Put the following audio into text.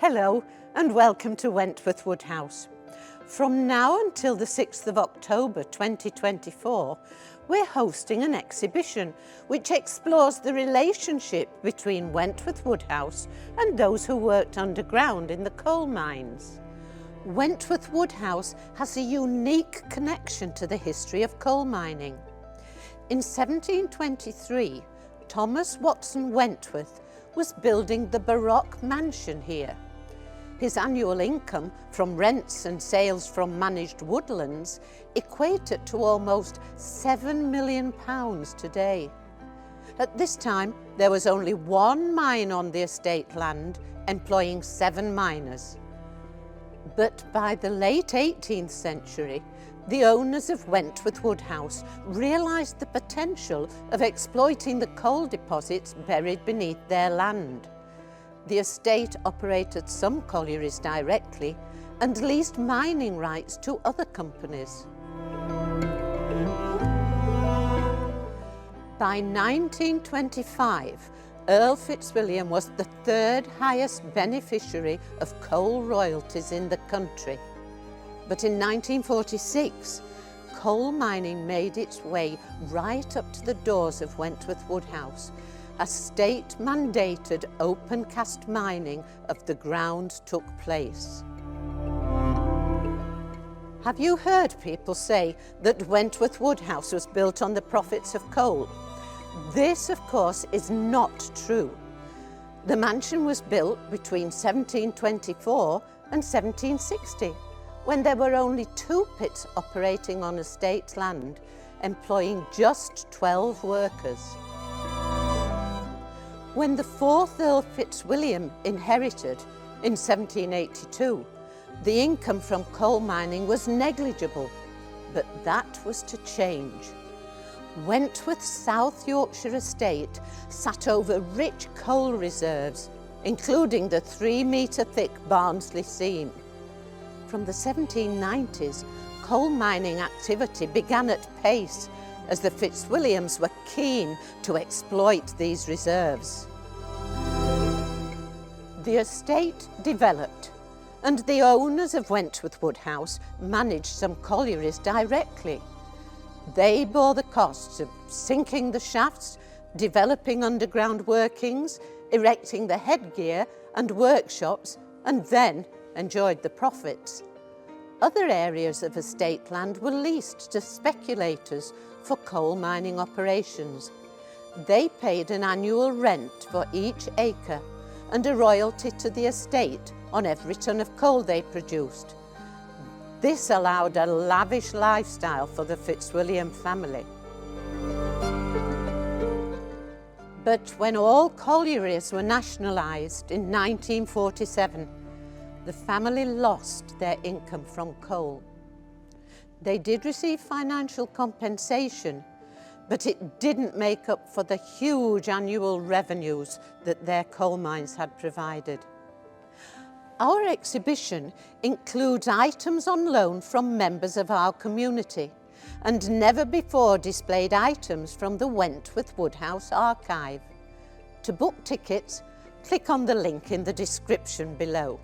Hello and welcome to Wentworth Woodhouse. From now until the 6th of October 2024, we're hosting an exhibition which explores the relationship between Wentworth Woodhouse and those who worked underground in the coal mines. Wentworth Woodhouse has a unique connection to the history of coal mining. In 1723, Thomas Watson Wentworth was building the Baroque mansion here. His annual income from rents and sales from managed woodlands equated to almost £7 million today. At this time, there was only one mine on the estate land, employing 7 miners. But by the late 18th century, the owners of Wentworth Woodhouse realised the potential of exploiting the coal deposits buried beneath their land. The estate operated some collieries directly and leased mining rights to other companies. By 1925, Earl Fitzwilliam was the 3rd highest beneficiary of coal royalties in the country. But in 1946, coal mining made its way right up to the doors of Wentworth Woodhouse, as state-mandated open-cast mining of the ground took place. Have you heard people say that Wentworth Woodhouse was built on the profits of coal? This, of course, is not true. The mansion was built between 1724 and 1760, when there were only 2 pits operating on estate land, employing just 12 workers. When the 4th Earl Fitzwilliam inherited in 1782, the income from coal mining was negligible, but that was to change. Wentworth's South Yorkshire estate sat over rich coal reserves, including the 3-metre-thick Barnsley seam. From the 1790s, coal mining activity began at pace, as the Fitzwilliams were keen to exploit these reserves. The estate developed, and the owners of Wentworth Woodhouse managed some collieries directly. They bore the costs of sinking the shafts, developing underground workings, erecting the headgear and workshops, and then enjoyed the profits. Other areas of estate land were leased to speculators for coal mining operations. They paid an annual rent for each acre and a royalty to the estate on every ton of coal they produced. This allowed a lavish lifestyle for the Fitzwilliam family. But when all collieries were nationalised in 1947, the family lost their income from coal. They did receive financial compensation, but it didn't make up for the huge annual revenues that their coal mines had provided. Our exhibition includes items on loan from members of our community and never before displayed items from the Wentworth Woodhouse archive. To book tickets, click on the link in the description below.